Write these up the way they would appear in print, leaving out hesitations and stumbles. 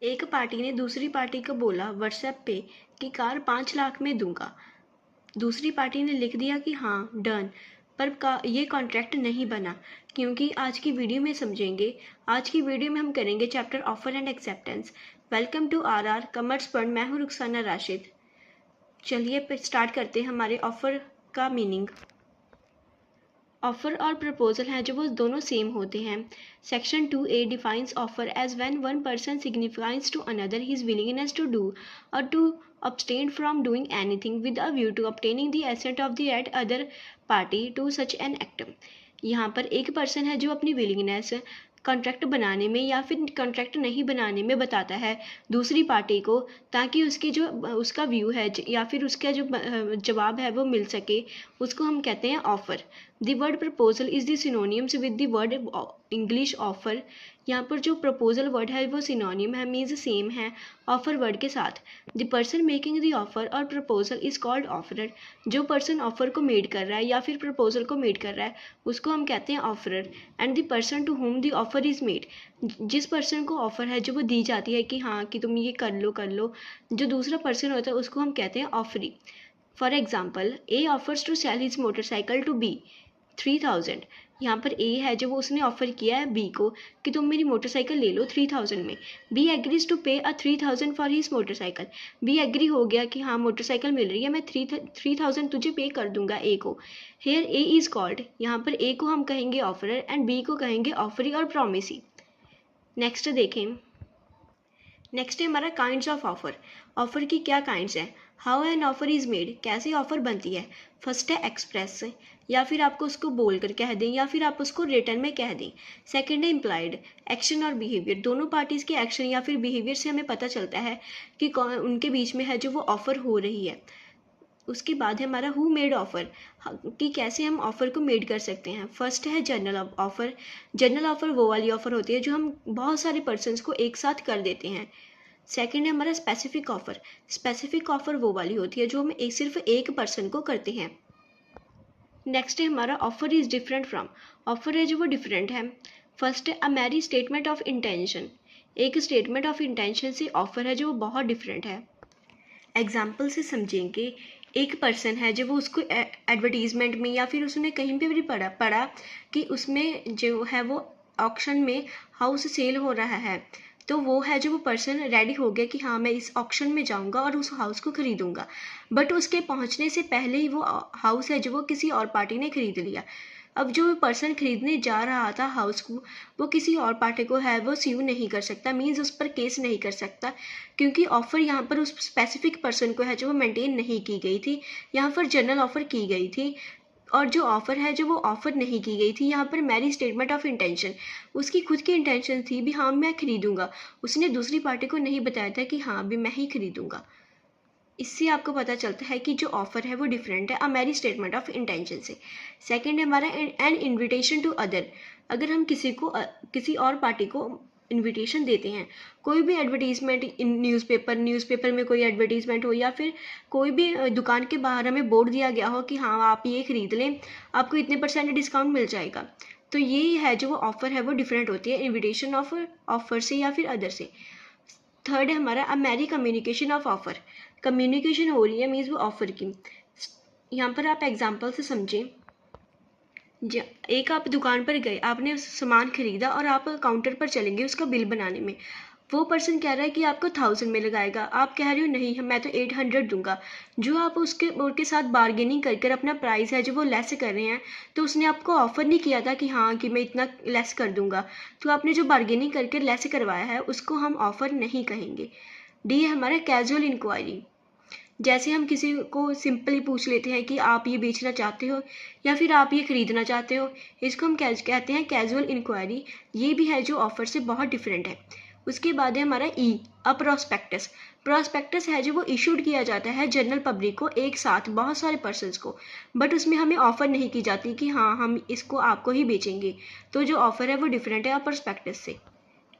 एक पार्टी ने दूसरी पार्टी को बोला व्हाट्सएप पे कि कार 5 लाख में दूंगा। दूसरी पार्टी ने लिख दिया कि हाँ डन, पर ये कॉन्ट्रैक्ट नहीं बना। क्योंकि आज की वीडियो में समझेंगे। आज की वीडियो में हम करेंगे chapter offer and acceptance. Welcome to R commerce point. मैं हूँ रुखसाना राशिद। चलिए स्टार्ट करते हैं हमारे ऑफर का मीनिंग। ऑफर और प्रपोजल हैं जो वो दोनों सेम होते हैं। Section 2A defines offer as when one person signifies to another his willingness to do or to abstain from doing anything with a view to obtaining the assent of the other party to such an act। यहाँ पर एक person है जो अपनी willingness contract बनाने में या फिर कॉन्ट्रैक्ट नहीं बनाने में बताता है दूसरी पार्टी को, ताकि उसकी जो उसका व्यू है या फिर उसका जो जवाब है वो मिल सके, उसको हम कहते हैं offer. The word proposal is the synonyms with the word English offer. यहाँ पर जो प्रपोजल वर्ड है वो सिनोनियम है, मीन्स सेम है ऑफर वर्ड के साथ। The person making the offer और प्रपोजल इज कॉल्ड ऑफरर। जो पर्सन ऑफर को मेड कर रहा है या फिर प्रपोजल को मेड कर रहा है उसको हम कहते हैं offeror. And the person to whom the offer is made. जिस पर्सन को ऑफर है जो वो दी जाती है कि हाँ कि तुम ये कर लो, जो दूसरा पर्सन होता है उसको हम कहते हैं offeree. For example, A offers to sell his motorcycle to B 3000। यहाँ पर ए है जो वो उसने ऑफर किया है बी को कि तुम मेरी मोटरसाइकिल ले लो 3000 में। B agrees to pay 3000 for his motorcycle. B agree हो गया कि हाँ मोटरसाइकिल मिल रही है, मैं 3000 तुझे पे कर दूंगा ए को। हेयर ए इज कॉल्ड, यहाँ पर ए को हम कहेंगे ऑफरर एंड बी को कहेंगे ऑफरी और प्रॉमिसी। नेक्स्ट देखें। नेक्स्ट है हमारा काइंड्स ऑफ ऑफर। ऑफर की क्या काइंड्स हैं। How an offer is made, कैसे ऑफर बनती है। फर्स्ट है एक्सप्रेस, या फिर आपको उसको बोल कर कह दें या फिर आप उसको रिटर्न में कह दें। सेकंड है इम्प्लाइड, एक्शन और बिहेवियर। दोनों पार्टीज के एक्शन या फिर बिहेवियर से हमें पता चलता है कि उनके बीच में है जो वो ऑफर हो रही है। उसके बाद है हमारा हु मेड ऑफर, कि कैसे हम ऑफर को मेड कर सकते हैं। फर्स्ट है जनरल ऑफर। जनरल ऑफर वो वाली ऑफर होती है जो हम बहुत सारे पर्सनस को एक साथ कर देते हैं। सेकंड है हमारा स्पेसिफिक ऑफर। स्पेसिफिक ऑफर वो वाली होती है जो हम सिर्फ एक पर्सन को करते हैं। नेक्स्ट है हमारा offer is different from. Offer है जो वो डिफरेंट है। फर्स्ट है अ मैरी स्टेटमेंट ऑफ इंटेंशन। एक स्टेटमेंट ऑफ इंटेंशन से ऑफर है जो वो बहुत डिफरेंट है। एग्जाम्पल से समझेंगे। एक पर्सन है जो वो उसको एडवर्टीजमेंट में या फिर उसने कहीं पे भी पढ़ा कि उसमें जो है वो ऑक्शन में हाउस सेल हो रहा है, तो वो है जो वो पर्सन रेडी हो गया कि हाँ मैं इस ऑक्शन में जाऊंगा और उस हाउस को खरीदूंगा। बट उसके पहुंचने से पहले ही वो हाउस है जो वो किसी और पार्टी ने खरीद लिया। अब जो पर्सन खरीदने जा रहा था हाउस को, वो किसी और पार्टी को है वो स्यू नहीं कर सकता, मीन्स उस पर केस नहीं कर सकता, क्योंकि ऑफर यहाँ पर उस स्पेसिफिक पर्सन को है जो वो मेंटेन नहीं की गई थी। यहाँ पर जनरल ऑफर की गई थी और जो ऑफर है जो वो ऑफर नहीं की गई थी। यहाँ पर मैरी स्टेटमेंट ऑफ इंटेंशन, उसकी खुद की इंटेंशन थी भी हाँ मैं खरीदूंगा, उसने दूसरी पार्टी को नहीं बताया था कि हाँ भी मैं ही खरीदूंगा। इससे आपको पता चलता है कि जो ऑफर है वो डिफरेंट है अ मैरी स्टेटमेंट ऑफ इंटेंशन से। सेकंड है हमारा एन इन्विटेशन टू अदर। अगर हम किसी और पार्टी को इन्विटेशन देते हैं, कोई भी एडवर्टीजमेंट इन न्यूज़पेपर में कोई एडवर्टीजमेंट हो या फिर कोई भी दुकान के बाहर हमें बोर्ड दिया गया हो कि हाँ आप ये खरीद लें, आपको इतने % डिस्काउंट मिल जाएगा, तो ये है जो वो ऑफर है वो डिफरेंट होती है इन्विटेशन ऑफर से या फिर अदर से। थर्ड है हमारा अ मैरी कम्युनिकेशन ऑफ ऑफर। कम्युनिकेशन हो रही है मीन्स वो ऑफर की। यहाँ पर आप एग्जाम्पल से समझें। एक आप दुकान पर गए, आपने सामान खरीदा और आप काउंटर पर चलेंगे उसका बिल बनाने में। वो पर्सन कह रहा है कि आपको 1000 में लगाएगा, आप कह रहे हो नहीं मैं तो 800 दूंगा। जो आप उसके साथ बार्गेनिंग कर अपना प्राइस है जो वो लेस कर रहे हैं, तो उसने आपको ऑफर नहीं किया था कि हाँ कि मैं इतना लेस कर दूंगा, तो आपने जो बार्गेनिंग करके लेस करवाया है उसको हम ऑफर नहीं कहेंगे। डी है हमारा कैजुअल इंक्वायरी। जैसे हम किसी को सिंपली पूछ लेते हैं कि आप ये बेचना चाहते हो या फिर आप ये खरीदना चाहते हो, इसको हम कहते हैं कैजुअल इंक्वायरी। ये भी है जो ऑफर से बहुत डिफरेंट है। उसके बाद है हमारा ई अ प्रोस्पेक्टस। प्रोस्पेक्टस है जो वो इशूड किया जाता है जनरल पब्लिक को एक साथ बहुत सारे पर्सन्स को, बट उसमें हमें ऑफर नहीं की जाती कि हाँ हम इसको आपको ही बेचेंगे, तो जो ऑफर है वो डिफरेंट है अ प्रोस्पेक्टस से।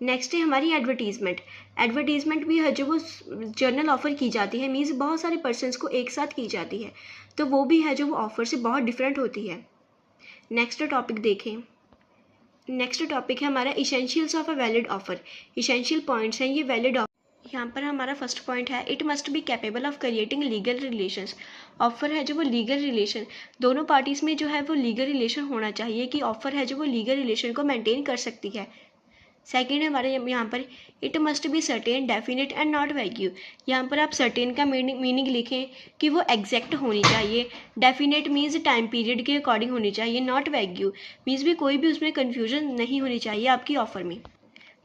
नेक्स्ट है हमारी एडवर्टीजमेंट। एडवर्टीजमेंट भी है जो वो जर्नल ऑफर की जाती है, मीन्स बहुत सारे पर्सन्स को एक साथ की जाती है, तो वो भी है जो वो ऑफर से बहुत डिफरेंट होती है। नेक्स्ट टॉपिक देखें। नेक्स्ट टॉपिक है हमारा essentials of a valid offer. Essential points हैं ये वैलिड यहाँ पर हमारा फर्स्ट पॉइंट है, it must be capable of creating legal relations. Offer है जो वो लीगल रिलेशन, दोनों पार्टीज़ में जो है वो लीगल रिलेशन होना चाहिए कि ऑफर है जो वो लीगल रिलेशन को मेंटेन कर सकती है। सेकेंड है हमारे यहाँ पर, it must be certain definite and not wagyu. यहाँ पर आप सर्टेन का मीनिंग लिखें कि वो एग्जैक्ट होनी चाहिए, डेफिनेट मीन्स टाइम पीरियड के अकॉर्डिंग होनी चाहिए, नॉट वैग्यू मीन्स भी कोई भी उसमें कन्फ्यूजन नहीं होनी चाहिए आपकी ऑफर में।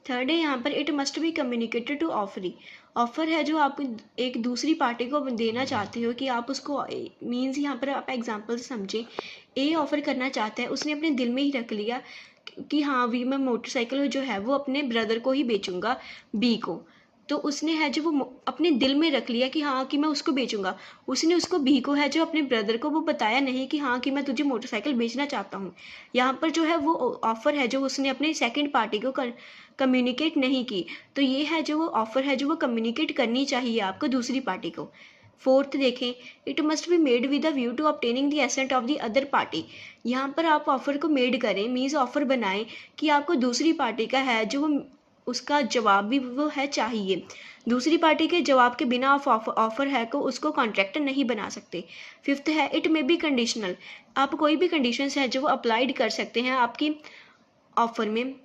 थर्ड है यहाँ पर, it must be communicated to offeree. Offer है जो आप एक दूसरी पार्टी को देना चाहते हो कि आप उसको मीन्स यहाँ पर आप एग्जांपल समझें, ए ऑफर करना चाहता है, उसने अपने दिल में ही रख लिया कि हाँ भी मैं मोटरसाइकिल जो है वो अपने ब्रदर को ही बेचूंगा, बी को। तो उसने है जो वो अपने दिल में रख लिया कि हाँ कि मैं उसको बेचूंगा, उसने उसको बी को है जो अपने ब्रदर को वो बताया नहीं कि हाँ कि मैं तुझे मोटरसाइकिल बेचना चाहता हूँ। यहाँ पर जो है वो ऑफ़र है जो उसने अपने सेकंड पार्टी को कम्युनिकेट नहीं की, तो ये है जो वो ऑफ़र है जो वो कम्युनिकेट करनी चाहिए आपको दूसरी पार्टी को। फोर्थ देखें, it must be made with a view to obtaining the assent of the other party. यहाँ पर आप ऑफ़र को मेड करें मीन्स ऑफ़र बनाएं कि आपको दूसरी पार्टी का है जो वो उसका जवाब भी वो है चाहिए। दूसरी पार्टी के जवाब के बिना आप ऑफ़र है को उसको कॉन्ट्रैक्ट नहीं बना सकते। फिफ्थ है, इट मे बी कंडीशनल। आप कोई भी कंडीशंस है जो वो अप्लाइड कर सकते हैं आपकी ऑफ़र में।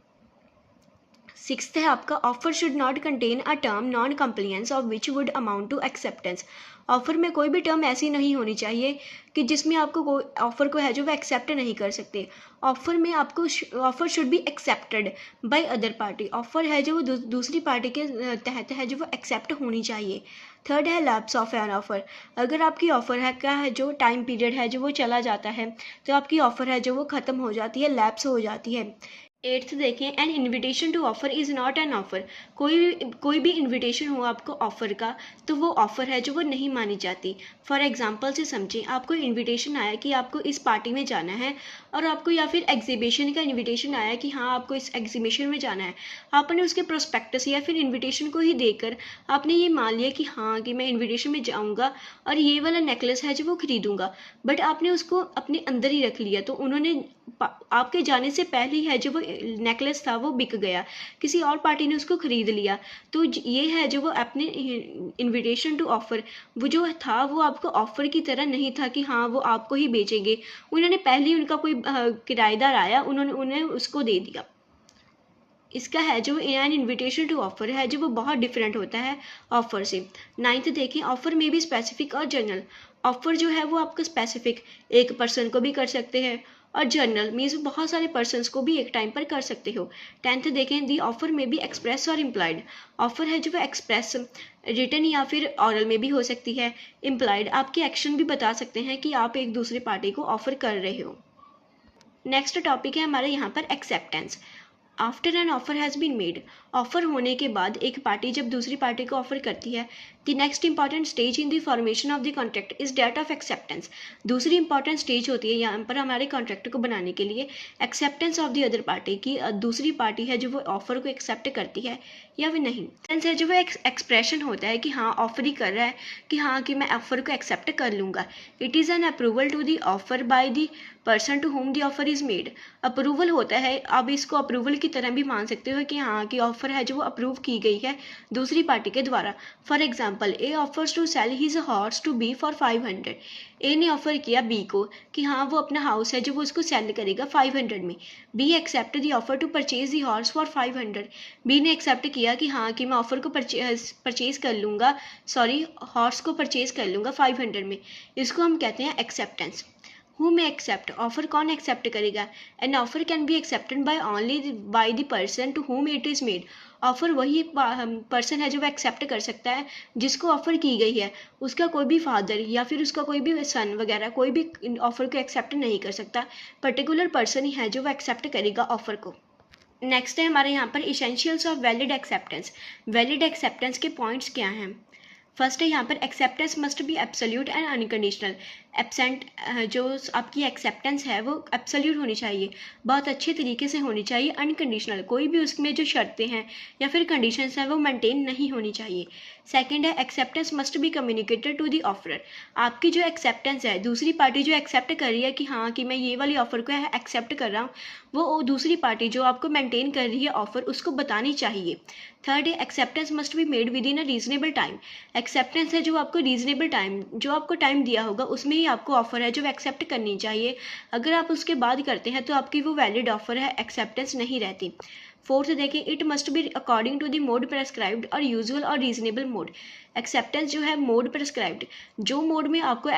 सिक्स्थ है आपका, offer should not contain a term non compliance of which would amount to acceptance. Offer में कोई भी टर्म ऐसी नहीं होनी चाहिए कि जिसमें आपको कोई ऑफर को है जो वो एक्सेप्ट नहीं कर सकते। ऑफर में आपको offer should be accepted by other party. Offer है जो वो दूसरी पार्टी के तहत है जो वो एक्सेप्ट होनी चाहिए। थर्ड है, लैप्स ऑफ एन ऑफर। अगर आपकी ऑफर है क्या है जो टाइम पीरियड है जो वो चला जाता है तो आपकी ऑफर है जो वो ख़त्म हो जाती है, लैप्स हो जाती है। एट्थ देखें, an invitation to offer is not an offer. कोई भी इन्विटेशन हो आपको ऑफर का तो वो ऑफर है जो वो नहीं मानी जाती। फॉर एग्जांपल से समझें, आपको इन्विटेशन आया कि आपको इस पार्टी में जाना है और आपको या फिर एग्जीबिशन का इन्विटेशन आया कि हाँ आपको इस एग्जीबिशन में जाना है। आपने उसके प्रोस्पेक्टस या फिर इन्विटेशन को ही देकर आपने ये मान लिया कि हाँ कि मैं इन्विटेशन में जाऊँगा और ये वाला नेकलेस है जो वो खरीदूँगा, बट आपने उसको अपने अंदर ही रख लिया। तो उन्होंने आपके जाने से पहले ही है जो वो नेकलेस था वो बिक गया, किसी और पार्टी ने उसको खरीद लिया। तो ये है जो वो अपने इनविटेशन टू ऑफर वो जो था वो आपको ऑफर की तरह नहीं था कि हाँ वो आपको ही बेचेंगे। उन्होंने पहले ही उनका कोई किराएदार आया, उन्होंने उन्हें उसको दे दिया। इसका है जो एन इन्विटेशन टू ऑफर है जो वो बहुत डिफरेंट होता है ऑफर से। नाइन्थ देखें, ऑफर में भी स्पेसिफिक और जनरल। ऑफर जो है वो आपका स्पेसिफिक एक पर्सन को भी कर सकते हैं और जनरल मीन्स बहुत सारे पर्सनस को भी एक टाइम पर कर सकते हो। टेंथ देखें, दी ऑफर में भी एक्सप्रेस और इम्प्लाइड। ऑफर है जो वो एक्सप्रेस रिटन या फिर ऑरल में भी हो सकती है। इम्प्लाइड आपके एक्शन भी बता सकते हैं कि आप एक दूसरे पार्टी को ऑफर कर रहे हो। नेक्स्ट टॉपिक है हमारे यहाँ पर acceptance. After an offer has been made. Offer होने के बाद एक पार्टी जब दूसरी पार्टी को ऑफर करती है, the next important stage in the formation of the contract is that of acceptance. दूसरी इंपॉर्टेंट स्टेज होती है यहाँ पर हमारे कॉन्ट्रैक्ट को बनाने के लिए acceptance of the other party की दूसरी पार्टी है जो वो ऑफर को एक्सेप्ट करती है या फिर नहीं। है जो वो एक्सप्रेशन होता है कि हाँ ऑफर ही कर रहा है कि हाँ कि मैं ऑफर को एक्सेप्ट कर लूँगा। It is an approval to the offer by the person to whom the offer is made. Approval होता है, आप इसको अप्रूवल की तरह भी मान सकते हो कि हाँ कि ऑफर है जो वो अप्रूव की गई है दूसरी पार्टी के द्वारा। For example, A offers to sell his horse to B for 500। A ने ऑफर किया बी को कि हाँ वो अपना हाउस है जो वो उसको सेल करेगा 500 में। B accept the offer to purchase the horse for 500। B ने एक्सेप्ट किया कि हाँ कि मैं ऑफर को परचेज कर लूँगा, हॉर्स को परचेज कर लूँगा 500 में। इसको हम कहते हैं acceptance. Who may accept? Offer कौन एक्सेप्ट करेगा? An offer can be accepted by only by the person to whom it is made. Offer वही पर्सन है जो वो एक्सेप्ट कर सकता है जिसको ऑफर की गई है। उसका कोई भी फादर या फिर उसका कोई भी सन वगैरह कोई भी ऑफर को एक्सेप्ट नहीं कर सकता। पर्टिकुलर पर्सन ही है जो वो एक्सेप्ट करेगा ऑफर को। नेक्स्ट है हमारे यहाँ पर essentials of valid acceptance. Valid acceptance के पॉइंट्स क्या हैं? फर्स्ट है यहाँ पर, acceptance must B absolute and unconditional. Absent जो आपकी एक्सेप्टेंस है वो एब्सोल्यूट होनी चाहिए, बहुत अच्छे तरीके से होनी चाहिए। अनकंडीशनल कोई भी उसमें जो शर्तें हैं या फिर कंडीशंस हैं वो मेंटेन नहीं होनी चाहिए। सेकंड है, acceptance must be communicated to the offeror. आपकी जो एक्सेप्टेंस है, दूसरी पार्टी जो एक्सेप्ट कर रही है कि हाँ कि मैं ये वाली ऑफर को एक्सेप्ट कर रहा हूँ, वो दूसरी पार्टी जो आपको मेंटेन कर रही है ऑफर उसको बतानी चाहिए। थर्ड है acceptance must be made with in a reasonable time. Acceptance है जो आपको रीजनेबल टाइम, जो आपको टाइम दिया होगा उसमें ही आपको ऑफर है जो एक्सेप्ट करनी चाहिए। अगर आप उसके बाद करते हैं तो आपकी वो वैलिड ऑफर है, एक्सेप्टेंस नहीं रहती। फोर्थ देखें, it must be according to the mode prescribed or usual or reasonable mode. Acceptance जो है मोड प्रेस्क्राइब्ड, जो मोड में आपको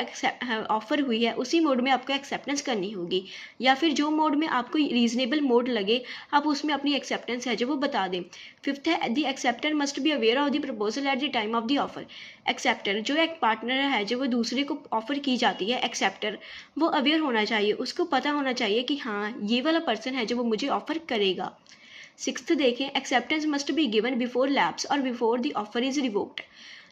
ऑफर हुई है उसी मोड में आपको एक्सेप्टेंस करनी होगी, या फिर जो मोड में आपको रीजनेबल मोड लगे आप उसमें अपनी एक्सेप्टेंस है जो वो बता दें। फिफ्थ है, the acceptor must be aware of the proposal at the time of the offer. Acceptor जो एक पार्टनर है जो वो दूसरे को ऑफर की जाती है, एक्सेप्टर वो अवेयर होना चाहिए, उसको पता होना चाहिए कि हाँ ये वाला पर्सन है जो वो मुझे ऑफर करेगा। सिक्स्थ देखें, acceptance must be given before lapse और before the offer is revoked.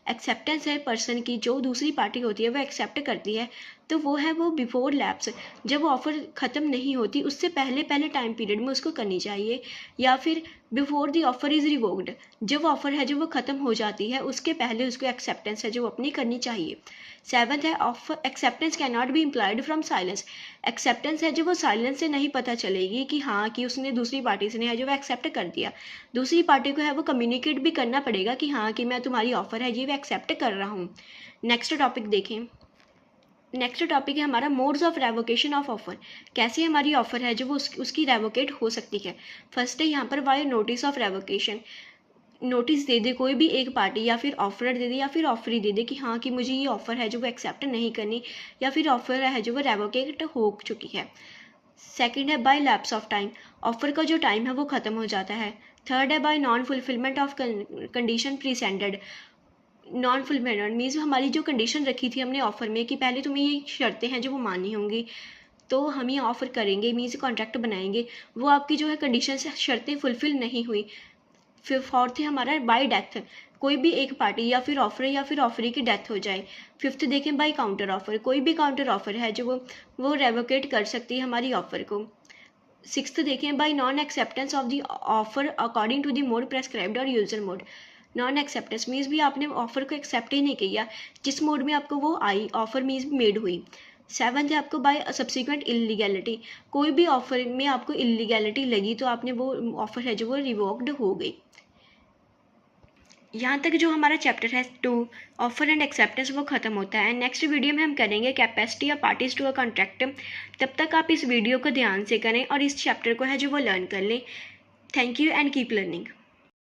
Acceptance है पर्सन की, जो दूसरी पार्टी होती है वो एक्सेप्ट करती है तो वो है वो बिफोर लैप्स, जब ऑफर ख़त्म नहीं होती उससे पहले पहले टाइम पीरियड में उसको करनी चाहिए, या फिर before the offer is revoked, जब ऑफर है जो वो ख़त्म हो जाती है उसके पहले उसको एक्सेप्टेंस है जो अपनी करनी चाहिए। सेवंथ है, offer acceptance can not be implied from silence. Acceptance है जो वो साइलेंस से नहीं पता चलेगी कि हाँ कि उसने दूसरी पार्टी से है जो वो एक्सेप्ट कर दिया, दूसरी पार्टी को है वो कम्युनिकेट भी करना पड़ेगा कि हाँ कि मैं तुम्हारी ऑफर है ये मैं एक्सेप्ट कर रहा हूँ। नेक्स्ट टॉपिक देखें, नेक्स्ट टॉपिक है हमारा modes of revocation of offer. कैसे हमारी ऑफर है जो वो उसकी रेवोकेट हो सकती है। फर्स्ट है यहाँ पर by notice of revocation. Notice दे दे कोई भी एक पार्टी, या फिर ऑफर दे दे या फिर ऑफर ही दे दे कि हाँ कि मुझे ये ऑफर है जो वो एक्सेप्ट नहीं करनी, या फिर ऑफर है जो वो रेवोकेट हो चुकी है। सेकंड है by lapse of time, offer का जो टाइम है वो ख़त्म हो जाता है। थर्ड है by non fulfilment of condition precedent. Non fulfilment means हमारी जो कंडीशन रखी थी हमने ऑफर में कि पहले तुम्हें ये शर्तें हैं जो वो माननी होंगी तो हम ये ऑफ़र करेंगे, मीन्स कॉन्ट्रैक्ट बनाएंगे, वो आपकी जो है कंडीशन शर्तें फुलफिल नहीं हुई। फिर फोर्थ है हमारा बाय डेथ, कोई भी एक पार्टी या फिर ऑफरी की डेथ हो जाए। फिफ्थ देखें बाय काउंटर ऑफर, कोई भी काउंटर ऑफर है जो वो रेवोकेट कर सकती है हमारी ऑफर को। सिक्स्थ देखें by non acceptance of the offer according to the mode prescribed और usual mode. Non acceptance means भी आपने ऑफर को एक्सेप्ट ही नहीं किया, जिस मोड में आपको वो आई ऑफर मीन्स मेड हुई। सेवंथ है आपको बाय सब्सिक्वेंट इलीगैलिटी, कोई भी ऑफर में आपको इलीगैलिटी लगी तो आपने वो ऑफर है जो वो रिवोक्ड हो गई। यहाँ तक जो हमारा चैप्टर है 2 ऑफर एंड एक्सेप्टेंस वो ख़त्म होता है। नेक्स्ट वीडियो में हम करेंगे capacity of parties to a contract. तब तक आप इस वीडियो को ध्यान से करें और इस चैप्टर को है जो वो लर्न कर लें। Thank you and keep learning.